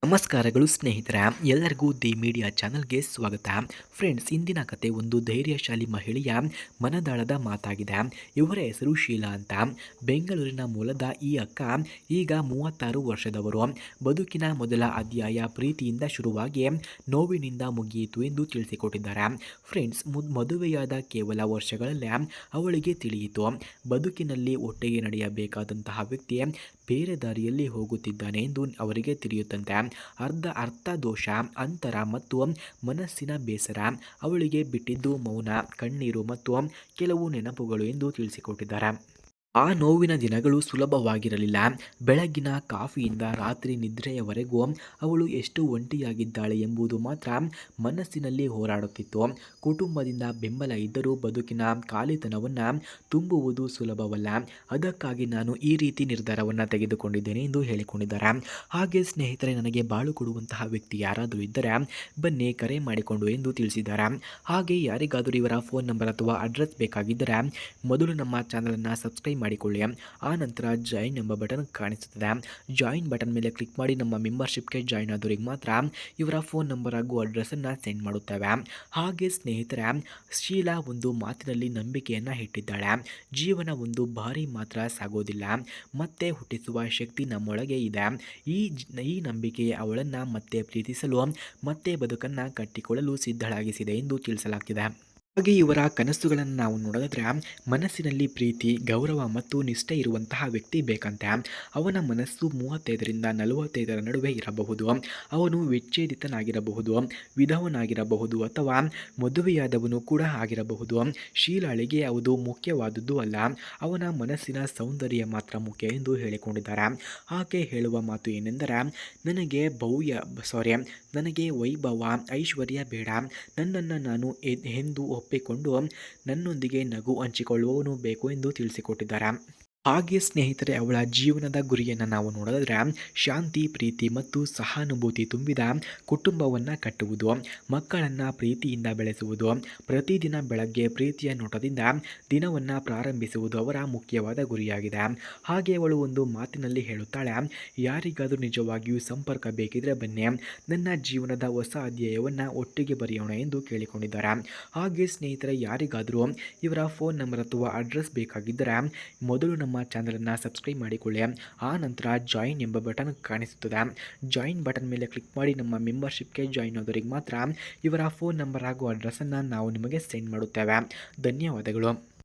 ನಮಸ್ಕಾರಗಳು ಸ್ನೇಹಿತರೆ, ಎಲ್ಲರಿಗೂ ದಿ ಮೀಡಿಯಾ ಚಾನಲ್ಗೆ ಸ್ವಾಗತ. ಫ್ರೆಂಡ್ಸ್, ಇಂದಿನ ಕತೆ ಒಂದು ಧೈರ್ಯಶಾಲಿ ಮಹಿಳೆಯ ಮನದಾಳದ ಮಾತಾಗಿದೆ. ಇವರ ಹೆಸರು ಶೀಲಾ ಅಂತ. ಬೆಂಗಳೂರಿನ ಮೂಲದ ಈ ಅಕ್ಕ ಈಗ 36 ವರ್ಷದವರು. ಬದುಕಿನ ಮೊದಲ ಅಧ್ಯಾಯ ಪ್ರೀತಿಯಿಂದ ಶುರುವಾಗಿ ನೋವಿನಿಂದ ಮುಗಿಯಿತು ಎಂದು ತಿಳಿಸಿಕೊಟ್ಟಿದ್ದಾರೆ. ಫ್ರೆಂಡ್ಸ್, ಮದುವೆಯಾದ ಕೇವಲ ವರ್ಷಗಳಲ್ಲೇ ಅವಳಿಗೆ ತಿಳಿಯಿತು, ಬದುಕಿನಲ್ಲಿ ಒಟ್ಟಿಗೆ ನಡೆಯಬೇಕಾದಂತಹ ವ್ಯಕ್ತಿ ಬೇರೆ ದಾರಿಯಲ್ಲಿ ಹೋಗುತ್ತಿದ್ದಾನೆ ಎಂದು ಅವರಿಗೆ ತಿಳಿಯುತ್ತಂತೆ. ಅರ್ಥ ದೋಷ, ಅಂತರ ಮತ್ತು ಮನಸ್ಸಿನ ಬೇಸರ ಅವಳಿಗೆ ಬಿಟ್ಟಿದ್ದು ಮೌನ, ಕಣ್ಣೀರು ಮತ್ತು ಕೆಲವು ನೆನಪುಗಳು ಎಂದು ತಿಳಿಸಿಕೊಟ್ಟಿದ್ದಾರೆ. ಆ ನೋವಿನ ದಿನಗಳು ಸುಲಭವಾಗಿರಲಿಲ್ಲ. ಬೆಳಗಿನ ಕಾಫಿಯಿಂದ ರಾತ್ರಿ ನಿದ್ರೆಯವರೆಗೂ ಅವಳು ಎಷ್ಟು ಒಂಟಿಯಾಗಿದ್ದಾಳೆ ಎಂಬುದು ಮಾತ್ರ ಮನಸ್ಸಿನಲ್ಲಿ ಹೋರಾಡುತ್ತಿತ್ತು. ಕುಟುಂಬದಿಂದ ಬೆಂಬಲ ಇದ್ದರೂ ಬದುಕಿನ ಖಾಲಿತನವನ್ನು ತುಂಬುವುದು ಸುಲಭವಲ್ಲ. ಅದಕ್ಕಾಗಿ ನಾನು ಈ ರೀತಿ ನಿರ್ಧಾರವನ್ನು ತೆಗೆದುಕೊಂಡಿದ್ದೇನೆ ಎಂದು ಹೇಳಿಕೊಂಡಿದ್ದಾರೆ. ಹಾಗೆ ಸ್ನೇಹಿತರೆ, ನನಗೆ ಬಾಳು ಕೊಡುವಂತಹ ವ್ಯಕ್ತಿ ಯಾರಾದರೂ ಇದ್ದರೆ ಬನ್ನಿ ಕರೆ ಮಾಡಿಕೊಂಡು ಎಂದು ತಿಳಿಸಿದ್ದಾರೆ. ಹಾಗೆ ಯಾರಿಗಾದರೂ ಇವರ ಫೋನ್ ನಂಬರ್ ಅಥವಾ ಅಡ್ರೆಸ್ ಬೇಕಾಗಿದ್ದರೆ ಮೊದಲು ನಮ್ಮ ಚಾನಲನ್ನು ಸಬ್ಸ್ಕ್ರೈಬ್ ಮಾಡಿಕೊಳ್ಳಿ. ಆ ನಂತರ ಜಾಯಿನ್ ಎಂಬ ಬಟನ್ ಕಾಣಿಸುತ್ತದೆ. ಜಾಯಿನ್ ಬಟನ್ ಮೇಲೆ ಕ್ಲಿಕ್ ಮಾಡಿ ನಮ್ಮ ಮೆಂಬರ್ಶಿಪ್ಗೆ ಜಾಯಿನ್ ಆದವರಿಗೆ ಮಾತ್ರ ಇವರ ಫೋನ್ ನಂಬರ್ ಹಾಗೂ ಅಡ್ರೆಸ್ಸನ್ನು ಸೆಂಡ್ ಮಾಡುತ್ತೇವೆ. ಹಾಗೆ ಸ್ನೇಹಿತರೆ, ಶೀಲಾ ಒಂದು ಮಾತಿನಲ್ಲಿ ನಂಬಿಕೆಯನ್ನು ಇಟ್ಟಿದ್ದಾಳೆ. ಜೀವನ ಒಂದು ಬಾರಿ ಮಾತ್ರ ಸಾಗೋದಿಲ್ಲ, ಮತ್ತೆ ಹುಟ್ಟಿಸುವ ಶಕ್ತಿ ನಮ್ಮೊಳಗೆ ಇದೆ. ಈ ನಂಬಿಕೆ ಅವಳನ್ನು ಮತ್ತೆ ಪ್ರೀತಿಸಲು, ಮತ್ತೆ ಬದುಕನ್ನು ಕಟ್ಟಿಕೊಳ್ಳಲು ಸಿದ್ಧಳಾಗಿಸಿದೆ ಎಂದು ತಿಳಿಸಲಾಗಿದೆ. ಹಾಗೆ ಇವರ ಕನಸುಗಳನ್ನು ನಾವು ನೋಡಿದ್ರೆ, ಮನಸ್ಸಿನಲ್ಲಿ ಪ್ರೀತಿ, ಗೌರವ ಮತ್ತು ನಿಷ್ಠೆ ಇರುವಂತಹ ವ್ಯಕ್ತಿ ಬೇಕಂತೆ. ಅವನ ಮನಸ್ಸು 35ರಿಂದ 45 ನಡುವೆ ಇರಬಹುದು. ಅವನು ವಿಚ್ಛೇದಿತನಾಗಿರಬಹುದು, ವಿಧವನಾಗಿರಬಹುದು ಅಥವಾ ಮದುವೆಯಾದವನು ಕೂಡ ಆಗಿರಬಹುದು. ಶೀಲಾಳಿಗೆ ಅದು ಮುಖ್ಯವಾದುದು ಅಲ್ಲ, ಅವನ ಮನಸ್ಸಿನ ಸೌಂದರ್ಯ ಮಾತ್ರ ಮುಖ್ಯ ಎಂದು ಹೇಳಿಕೊಂಡಿದ್ದಾರೆ. ಆಕೆ ಹೇಳುವ ಮಾತು ಏನೆಂದರೆ, ನನಗೆ ವೈಭವ, ಐಶ್ವರ್ಯ ಬೇಡ. ನನ್ನನ್ನು ನಾನು ಎಂದು ಒಪ್ಪಿಕೊಂಡು ನನ್ನೊಂದಿಗೆ ನಗು ಹಂಚಿಕೊಳ್ಳುವವನು ಬೇಕು ಎಂದು ತಿಳಿಸಿಕೊಟ್ಟಿದ್ದಾರೆ. ಹಾಗೆ ಸ್ನೇಹಿತರೆ, ಅವಳ ಜೀವನದ ಗುರಿಯನ್ನು ನಾವು ನೋಡಿದ್ರೆ ಶಾಂತಿ, ಪ್ರೀತಿ ಮತ್ತು ಸಹಾನುಭೂತಿ ತುಂಬಿದ ಕುಟುಂಬವನ್ನು ಕಟ್ಟುವುದು, ಮಕ್ಕಳನ್ನು ಪ್ರೀತಿಯಿಂದ ಬೆಳೆಸುವುದು, ಪ್ರತಿದಿನ ಬೆಳಗ್ಗೆ ಪ್ರೀತಿಯ ನೋಟದಿಂದ ದಿನವನ್ನು ಪ್ರಾರಂಭಿಸುವುದು ಅವರ ಮುಖ್ಯವಾದ ಗುರಿಯಾಗಿದೆ. ಹಾಗೆ ಅವಳು ಒಂದು ಮಾತಿನಲ್ಲಿ ಹೇಳುತ್ತಾಳೆ, ಯಾರಿಗಾದರೂ ನಿಜವಾಗಿಯೂ ಸಂಪರ್ಕ ಬೇಕಿದ್ರೆ ಬನ್ನಿ, ನನ್ನ ಜೀವನದ ಹೊಸ ಅಧ್ಯಾಯವನ್ನು ಒಟ್ಟಿಗೆ ಬರೆಯೋಣ ಎಂದು ಕೇಳಿಕೊಂಡಿದ್ದಾರೆ. ಹಾಗೆ ಸ್ನೇಹಿತರೆ, ಯಾರಿಗಾದರೂ ಇವರ ಫೋನ್ ನಂಬರ್ ಅಥವಾ ಅಡ್ರೆಸ್ ಬೇಕಾಗಿದ್ದರೆ ಮೊದಲು ನಮ್ಮ ಚಾನಲನ್ನು ಸಬ್ಸ್ಕ್ರೈಬ್ ಮಾಡಿಕೊಳ್ಳಿ. ಆ ನಂತರ ಜಾಯಿನ್ ಎಂಬ ಬಟನ್ ಕಾಣಿಸುತ್ತದೆ. ಜಾಯಿನ್ ಬಟನ್ ಮೇಲೆ ಕ್ಲಿಕ್ ಮಾಡಿ ನಮ್ಮ ಮೆಂಬರ್ಶಿಪ್ಗೆ ಜಾಯಿನ್ ಆದವರಿಗೆ ಮಾತ್ರ ಇವರ ಫೋನ್ ನಂಬರ್ ಹಾಗೂ ಅಡ್ರೆಸ್ಸನ್ನು ನಾವು ನಿಮಗೆ ಸೆಂಡ್ ಮಾಡುತ್ತೇವೆ. ಧನ್ಯವಾದಗಳು.